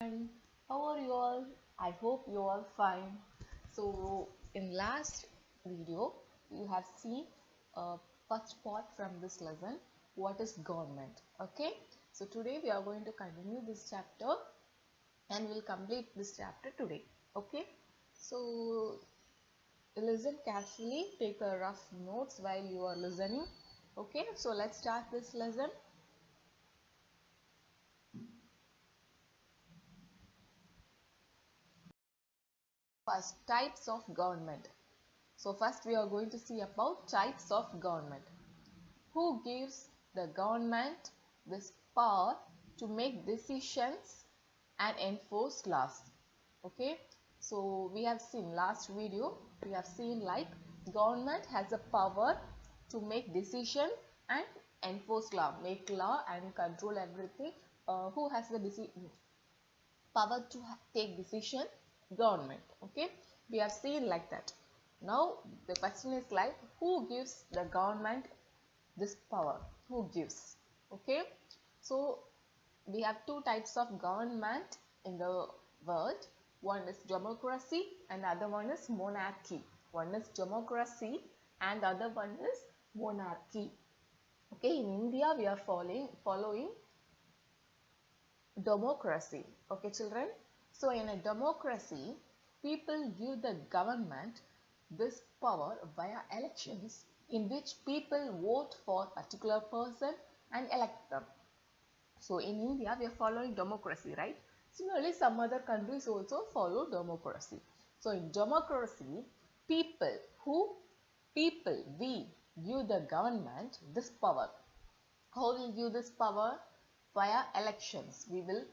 And how are you all? I hope you are fine. So in last video you have seen first part from this lesson, what is government. Okay, so today we are going to continue this chapter and we'll complete this chapter today. Okay, so listen carefully, take a rough notes while you are listening. Okay, so let's start this lesson. First, types of government. So first we are going to see about types of government. Who gives the government this power to make decisions and enforce laws? Okay, so we have seen last video, we have seen like government has a power to make decision and enforce law, make law and control everything. Who has the power to take decision? Government. Okay, we have seen like that. Now the question is like, who gives the government this power? Who gives? Okay, so we have two types of government in the world. One is democracy and the other one is monarchy. One is democracy and the other one is monarchy. Okay, in India we are following democracy. Okay, children, so in a democracy people give the government this power via elections in which people vote for a particular person and elect them. So in India we are following democracy, right? Similarly some other countries also follow democracy. So in democracy we give the government this power. How will give this power? Via elections. We will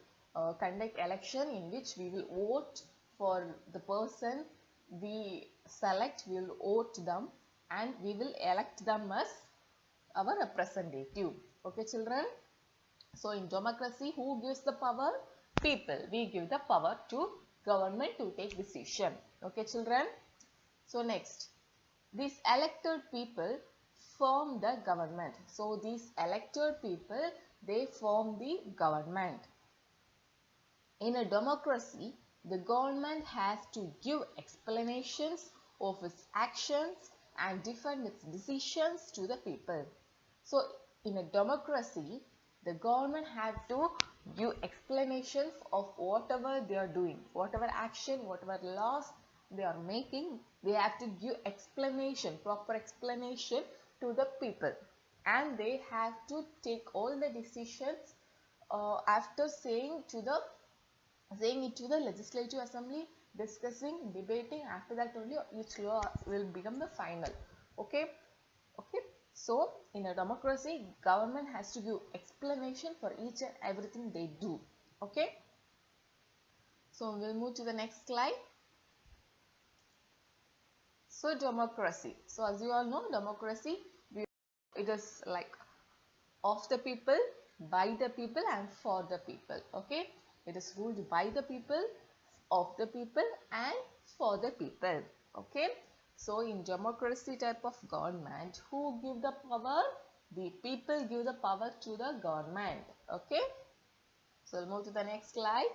conduct election in which we will vote for the person we select, we will vote them and we will elect them as our representative. Okay, children. So in democracy, who gives the power? People. We give the power to government to take decision. Okay, children. So next, these elected people form the government. So these elected people, they form the government. In a democracy, the government has to give explanations of its actions and defend its decisions to the people. So in a democracy, the government has to give explanations of whatever they are doing, whatever action, whatever laws they are making, they have to give explanation, proper explanation to the people, and they have to take all the decisions after saying it to the legislative assembly, discussing, debating. After that only each law will become the final. Okay, so in a democracy, government has to give explanation for each and everything they do. Okay, so we'll move to the next slide. So democracy, so as you all know, democracy, it is like of the people, by the people and for the people. Okay, it is ruled by the people, of the people and for the people. Okay, so in democracy type of government, who give the power? The people give the power to the government. Okay, so we'll move to the next slide.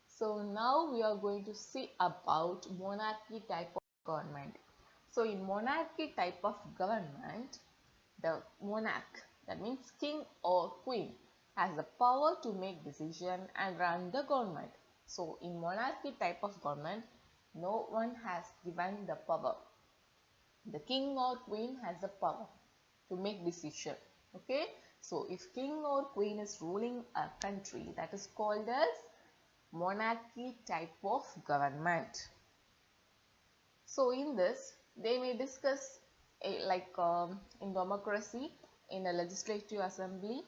So now we are going to see about monarchy type of government. So in monarchy type of government, the monarch, that means king or queen, has the power to make decision and run the government. So in monarchy type of government, no one has given the power. The king or queen has the power to make decision. Okay, so if king or queen is ruling a country, that is called as monarchy type of government. So in this, they may discuss in democracy, in a legislative assembly,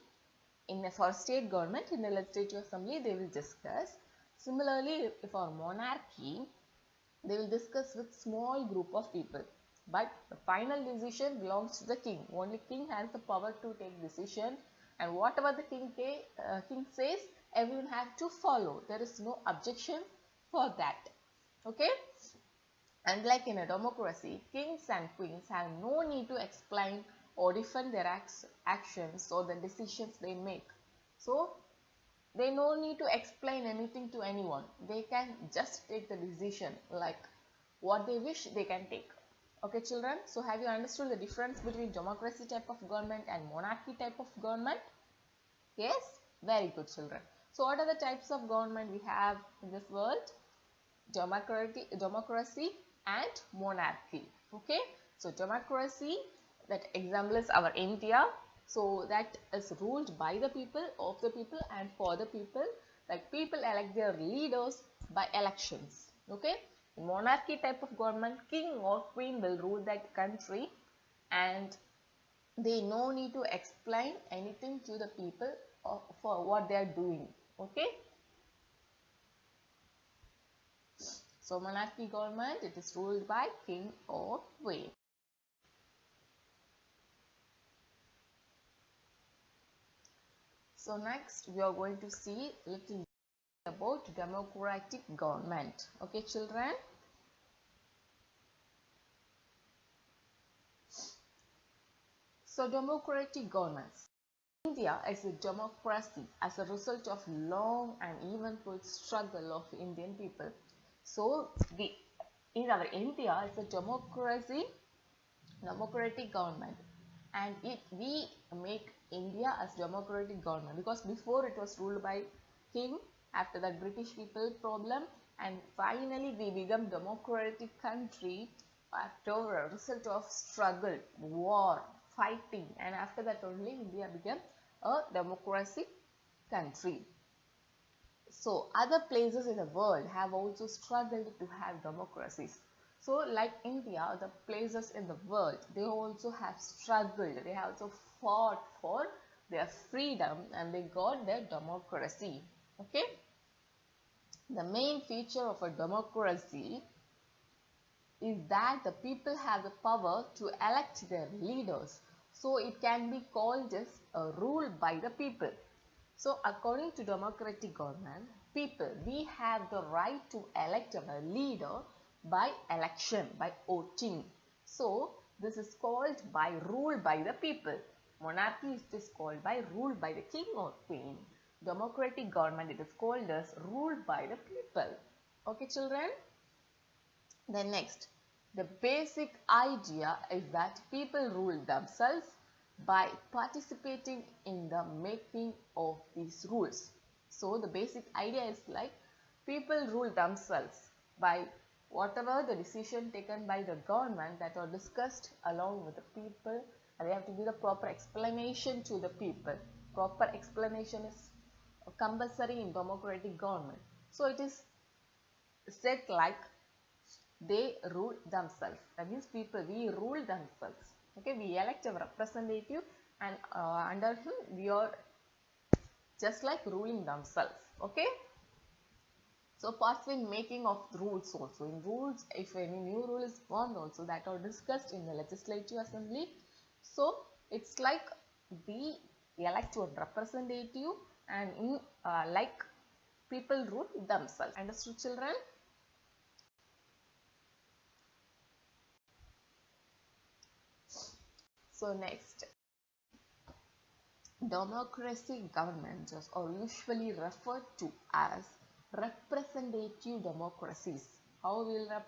for state government, in the legislative assembly they will discuss. Similarly, for monarchy, they will discuss with small group of people, but the final decision belongs to the king. Only king has the power to take decision, and whatever the king says, everyone has to follow. There is no objection for that. Okay, unlike in a democracy, kings and queens have no need to explain or defend their actions or the decisions they make. So They no need to explain anything to anyone. They can just take the decision, like what they wish they can take. Okay children, so have you understood the difference between democracy type of government and monarchy type of government? Yes, very good children. So what are the types of government we have in this world? Democracy and monarchy. Okay, so democracy, that example is our India. So that is ruled by the people, of the people and for the people. Like people elect their leaders by elections. Okay, in monarchy type of government, king or queen will rule that country, and they no need to explain anything to the people for what they are doing. Okay, so monarchy government, it is ruled by king or queen. So next we are going to see little about democratic government. Okay children. So democratic governments. India is a democracy as a result of long and eventful struggle of Indian people. So in our India is a democratic government, and we make India as democratic government because before it was ruled by king, after that British people problem, and finally we become democratic country after a result of struggle, war, fighting, and after that only India became a democratic country. So other places in the world have also struggled to have democracies. So like India, the places in the world, they also have struggled. They have also fought for their freedom and they got their democracy. Okay. The main feature of a democracy is that the people have the power to elect their leaders. So it can be called as a rule by the people. So according to democratic government, people, we have the right to elect our leader by election, by voting. So this is called by rule by the people. Monarchy is called by rule by the king or queen. Democratic government, it is called as rule by the people. Okay children. Then next, the basic idea is that people rule themselves by participating in the making of these rules. So the basic idea is like people rule themselves by whatever the decision taken by the government that are discussed along with the people, and they have to give the proper explanation to the people. Proper explanation is compulsory in democratic government. So it is said like they rule themselves. That means people, we rule themselves. Okay, we elect a representative and under him we are just like ruling themselves. Okay. So participate in making of rules also. In rules, if any new rule is formed also, that are discussed in the legislative assembly. So it's like we elect a representative and in like people rule themselves. Understood children? So next, democracy governments are usually referred to as representative democracies. How we will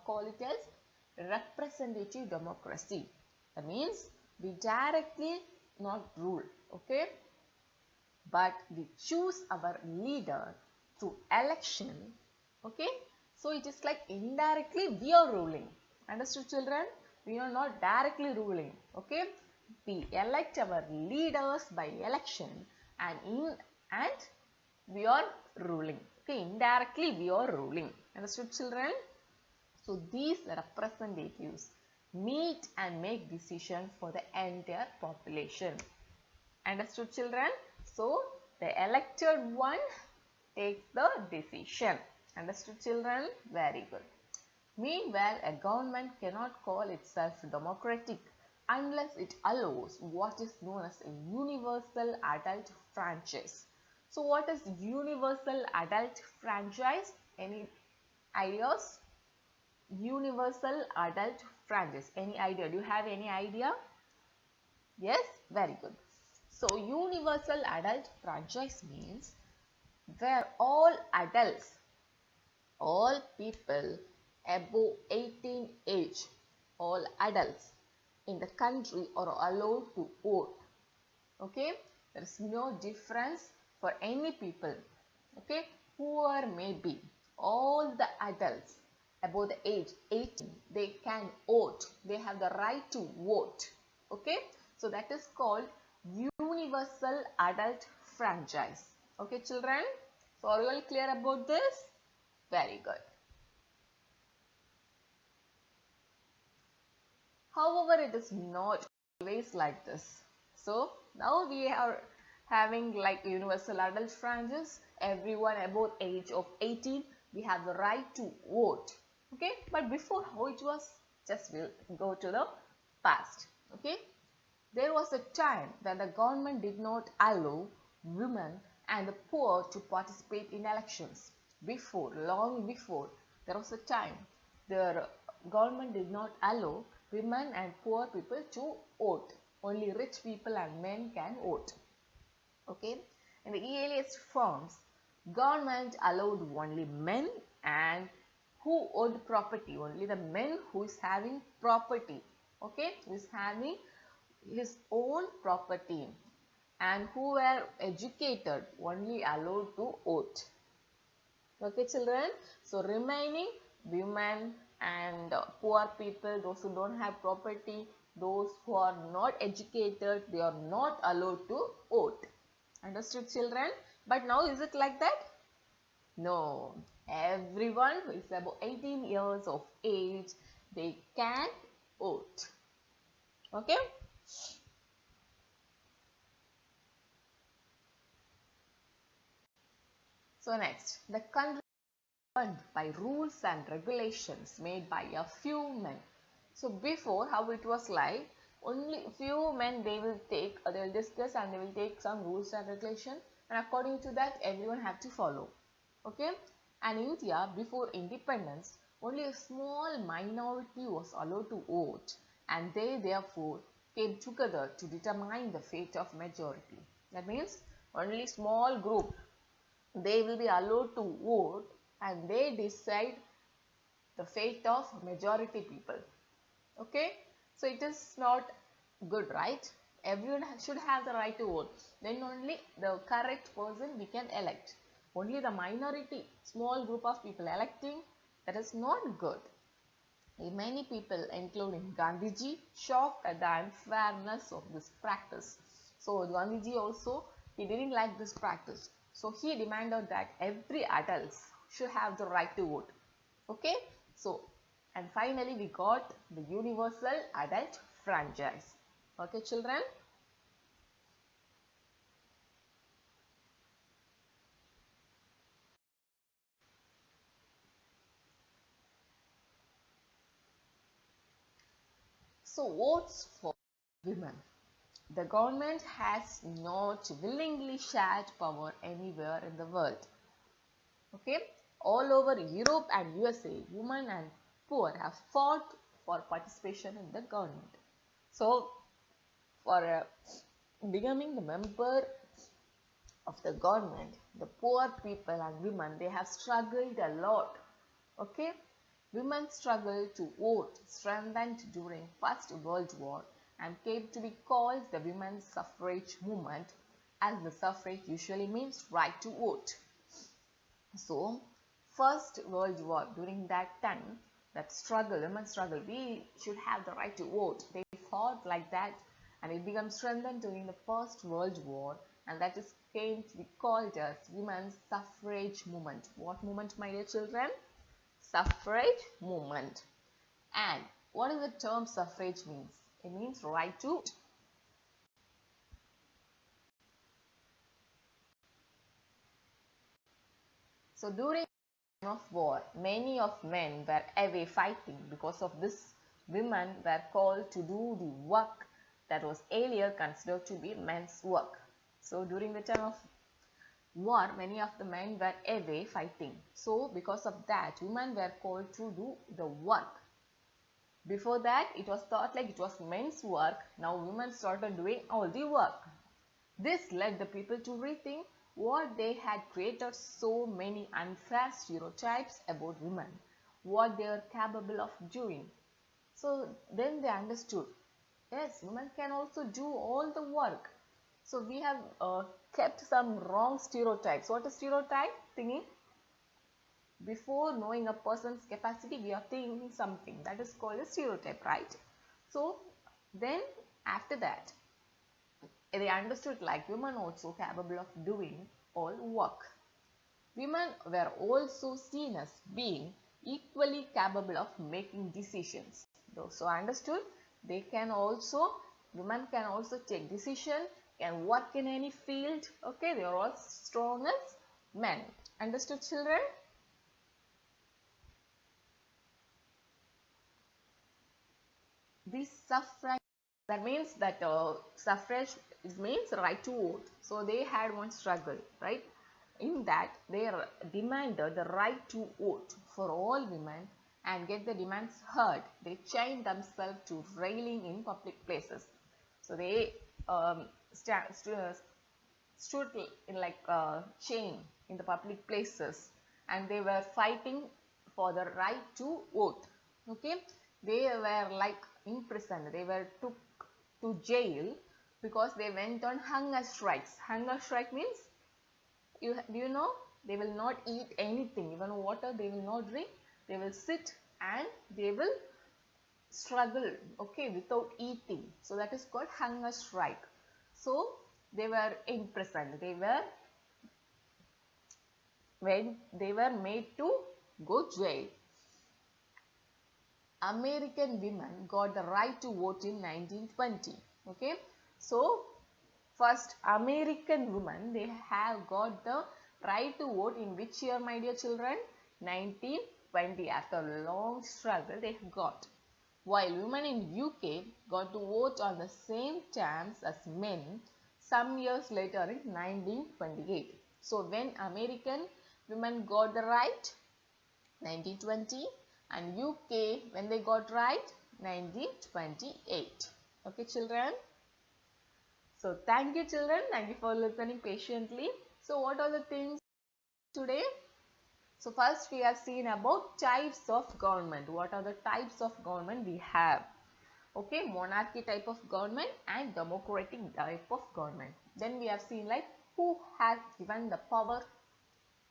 call it as representative democracy. That means we directly not rule, okay, but we choose our leader through election, okay. So it is like indirectly we are ruling. Understood children? We are not directly ruling, okay. We elect our leaders by election and we are ruling, okay. Indirectly we are ruling. Understood children? So these representatives meet and make decisions for the entire population. Understood children? So the elected one takes the decision. Understood children? Very good. Meanwhile, a government cannot call itself democratic unless it allows what is known as a universal adult franchise. So what is universal adult franchise? Any ideas? Universal adult franchise. Any idea? Do you have any idea? Yes? Very good. So universal adult franchise means where all adults, all people above 18 age, all adults in the country are allowed to vote. Okay, there is no difference for any people. Okay, whoever may be, all the adults above the age 18, they can vote. They have the right to vote. Okay, so that is called universal adult franchise. Okay, children, so are you all clear about this? Very good. However, it is not always like this. So now we are having like universal adult franchise. Everyone above age of 18, we have the right to vote. Okay, but before how it was, just we'll go to the past. Okay, there was a time that the government did not allow women and the poor to participate in elections. Before, long before, there was a time the government did not allow women and poor people to vote. Only rich people and men can vote. Okay, in the earliest forms, government allowed only men and who owned property, only the men who is having property. Okay, who is having his own property and who were educated only allowed to vote. Okay, children, so remaining women and poor people, those who don't have property, those who are not educated, they are not allowed to vote. Understood, children? But now is it like that? No, everyone who is above 18 years of age, they can vote. Okay. So next, the country is governed by rules and regulations made by a few men. So before, how it was like, only few men they will discuss and they will take some rules and regulation, and according to that everyone have to follow. Okay, and in India before independence, only a small minority was allowed to vote, and they therefore came together to determine the fate of majority. That means only small group, they will be allowed to vote and they decide the fate of majority people. Okay, so it is not good, right? Everyone should have the right to vote, then only the correct person we can elect. Only the minority small group of people electing, that is not good. Many people including Gandhiji shocked at the unfairness of this practice. So Gandhiji also, he didn't like this practice, so he demanded that every adult should have the right to vote. Okay, so and finally we got the universal adult franchise. Okay, children. So votes for women. The government has not willingly shared power anywhere in the world. Okay, all over Europe and USA, women and poor have fought for participation in the government. So for becoming the member of the government, the poor people and women, they have struggled a lot. Okay, women's struggle to vote strengthened during First World War and came to be called the women's suffrage movement, as the suffrage usually means right to vote. So First World War, during that time, that struggle, women's struggle, we should have the right to vote. They fought like that and it became strengthened during the First World War, and that is came to be called as women's suffrage movement. What movement, my dear children? Suffrage movement. And what is the term suffrage means? It means right to vote. So during the time of war, many of men were away fighting. Because of this, women were called to do the work that was earlier considered to be men's work. So during the time of war, many of the men were away fighting. So because of that, women were called to do the work. Before that, it was thought like it was men's work. Now women started doing all the work. This led the people to rethink what they had created so many unfair stereotypes about women, what they are capable of doing. So then they understood, yes, women can also do all the work. So we have kept some wrong stereotypes. What is stereotype? Thinking before knowing a person's capacity, we are thinking something. That is called a stereotype, right? So then after that, they understood like women also capable of doing all work. Women were also seen as being equally capable of making decisions. So understood, they can also, women can also take decision, can work in any field. Okay, they are all strong as men. Understood, children? This suffrage, that means that suffrage means right to vote. So they had one struggle, right? In that they demanded the right to vote for all women and get the demands heard. They chained themselves to railing in public places. So they stood in like a chain in the public places, and they were fighting for the right to vote. Okay, they were like imprisoned, they were took to jail because they went on hunger strikes. Hunger strike means, do you know, they will not eat anything, even water they will not drink. They will sit and they will struggle, okay, without eating. So that is called hunger strike. So they were imprisoned, they were made to go jail. American women got the right to vote in 1920. Okay, so first American women, they have got the right to vote in which year, my dear children? 1920. After a long struggle they got. While women in UK got to vote on the same terms as men some years later in 1928. So when American women got the right, 1920, and UK when they got right, 1928. Okay, children? So thank you, children. Thank you for listening patiently. So what are the things today? So first we have seen about types of government. What are the types of government we have? Okay, monarchy type of government and democratic type of government. Then we have seen like who has given the power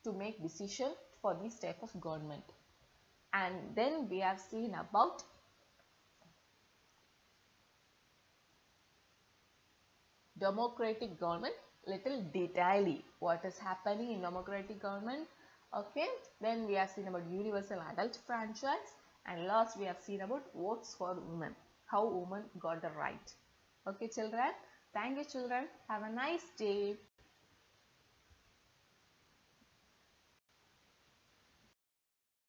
to make decision for this type of government. And then we have seen about democratic government, little detailedly what is happening in democratic government. Okay, then we have seen about universal adult franchise, and last we have seen about votes for women, how women got the right. Okay, children, thank you, children, have a nice day.